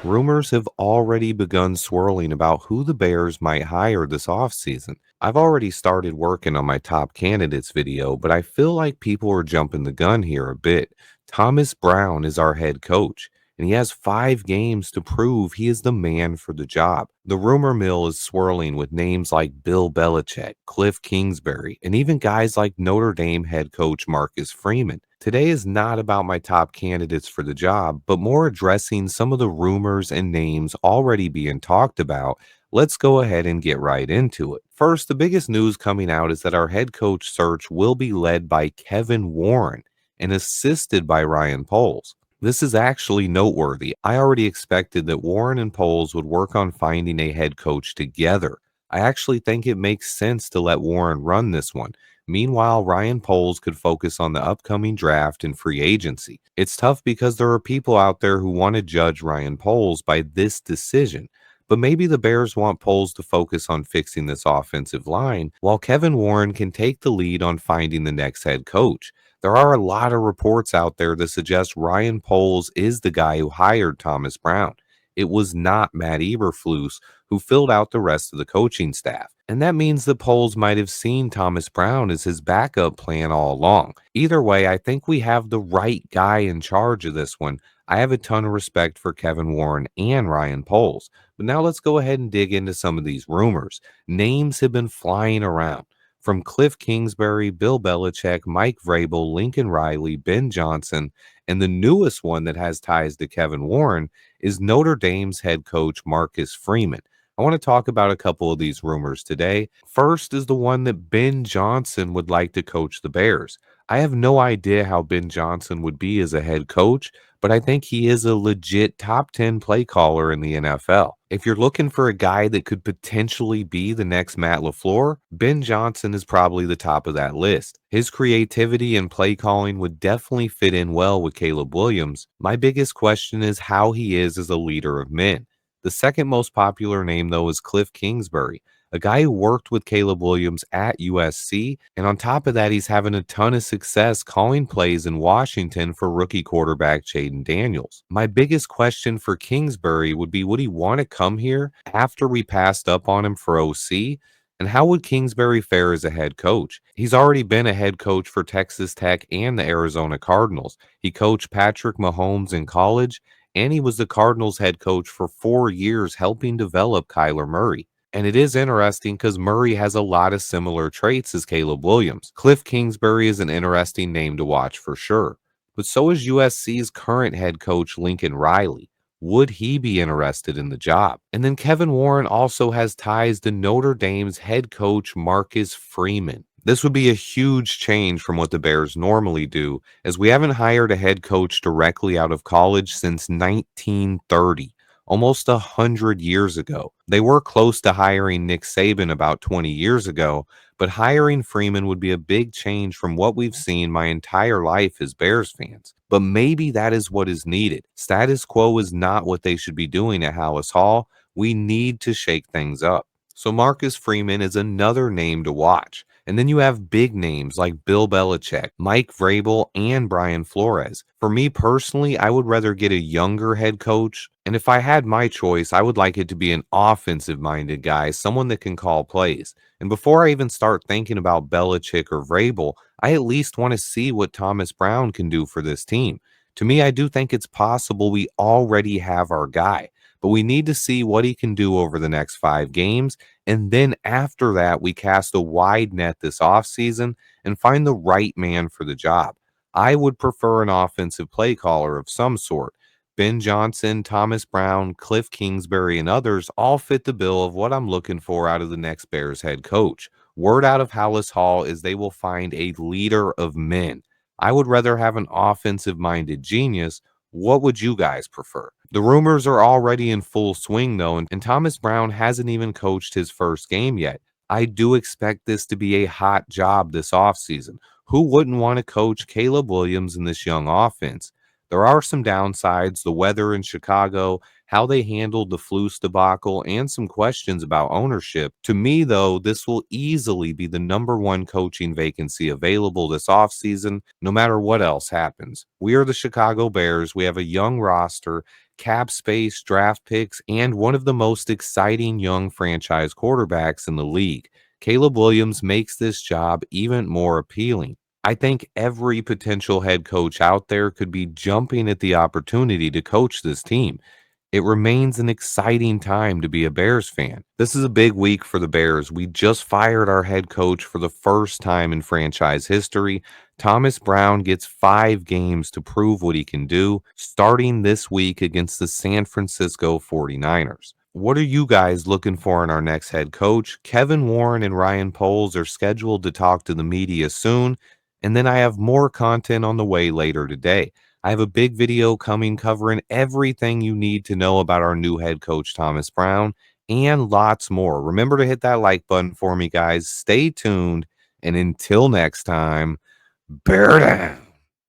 Rumors have already begun swirling about who the Bears might hire this offseason. I've already started working on my top candidates video, but I feel like people are jumping the gun here a bit. Thomas Brown is our head coach, and he has 5 games to prove he is the man for the job. The rumor mill is swirling with names like Bill Belichick, Kliff Kingsbury, and even guys like Notre Dame head coach Marcus Freeman. Today is not about my top candidates for the job, but more addressing some of the rumors and names already being talked about. Let's go ahead and get right into it. First, the biggest news coming out is that our head coach search will be led by Kevin Warren and assisted by Ryan Poles. This is actually noteworthy. I already expected that Warren and Poles would work on finding a head coach together. I actually think it makes sense to let Warren run this one. Meanwhile, Ryan Poles could focus on the upcoming draft and free agency. It's tough because there are people out there who want to judge Ryan Poles by this decision. But maybe the Bears want Poles to focus on fixing this offensive line, while Kevin Warren can take the lead on finding the next head coach. There are a lot of reports out there that suggest Ryan Poles is the guy who hired Thomas Brown. It was not Matt Eberflus who filled out the rest of the coaching staff. And that means the Poles might have seen Thomas Brown as his backup plan all along. Either way, I think we have the right guy in charge of this one. I have a ton of respect for Kevin Warren and Ryan Poles. But now let's go ahead and dig into some of these rumors. Names have been flying around. From Kliff Kingsbury, Bill Belichick, Mike Vrabel, Lincoln Riley, Ben Johnson, and the newest one that has ties to Kevin Warren is Notre Dame's head coach Marcus Freeman. I want to talk about a couple of these rumors today. First is the one that Ben Johnson would like to coach the Bears. I have no idea how Ben Johnson would be as a head coach, but I think he is a legit top 10 play caller in the NFL. If you're looking for a guy that could potentially be the next Matt LaFleur, Ben Johnson is probably the top of that list. His creativity and play calling would definitely fit in well with Caleb Williams. My biggest question is how he is as a leader of men. The second most popular name, though, is Kliff Kingsbury, a guy who worked with Caleb Williams at USC. And on top of that, he's having a ton of success calling plays in Washington for rookie quarterback Jaden Daniels. My biggest question for Kingsbury would be, would he want to come here after we passed up on him for OC? And how would Kingsbury fare as a head coach? He's already been a head coach for Texas Tech and the Arizona Cardinals. He coached Patrick Mahomes in college, and he was the Cardinals head coach for 4 years, helping develop Kyler Murray. And it is interesting because Murray has a lot of similar traits as Caleb Williams. Kliff Kingsbury is an interesting name to watch for sure. But so is USC's current head coach, Lincoln Riley. Would he be interested in the job? And then Kevin Warren also has ties to Notre Dame's head coach, Marcus Freeman. This would be a huge change from what the Bears normally do, as we haven't hired a head coach directly out of college since 1930, almost 100 years ago. They were close to hiring Nick Saban about 20 years ago, but hiring Freeman would be a big change from what we've seen my entire life as Bears fans. But maybe that is what is needed. Status quo is not what they should be doing at Hallis Hall. We need to shake things up. So Marcus Freeman is another name to watch. And then you have big names like Bill Belichick, Mike Vrabel, and Brian Flores. For me personally, I would rather get a younger head coach. And if I had my choice, I would like it to be an offensive-minded guy, someone that can call plays. And before I even start thinking about Belichick or Vrabel, I at least want to see what Thomas Brown can do for this team. To me, I do think it's possible we already have our guy, but we need to see what he can do over the next 5 games. And then after that, we cast a wide net this offseason and find the right man for the job. I would prefer an offensive play caller of some sort. Ben Johnson, Thomas Brown, Kliff Kingsbury, and others all fit the bill of what I'm looking for out of the next Bears head coach. Word out of Hallis Hall is they will find a leader of men. I would rather have an offensive-minded genius. What would you guys prefer? The rumors are already in full swing, though, and Thomas Brown hasn't even coached his first game yet. I do expect this to be a hot job this offseason. Who wouldn't want to coach Caleb Williams in this young offense? There are some downsides. The weather in Chicago how they handled the Flus debacle, and some questions about ownership. To me, though, this will easily be the number one coaching vacancy available this offseason, no matter what else happens. We are the Chicago Bears. We have a young roster, cap space, draft picks, and one of the most exciting young franchise quarterbacks in the league. Caleb Williams makes this job even more appealing. I think every potential head coach out there could be jumping at the opportunity to coach this team. It remains an exciting time to be a Bears fan. This is a big week for the Bears. We just fired our head coach for the first time in franchise history. Thomas Brown gets 5 games to prove what he can do, starting this week against the San Francisco 49ers. What are you guys looking for in our next head coach? Kevin Warren and Ryan Poles are scheduled to talk to the media soon, and then I have more content on the way later today. I have a big video coming covering everything you need to know about our new head coach, Thomas Brown, and lots more. Remember to hit that like button for me, guys. Stay tuned. And until next time, bear down.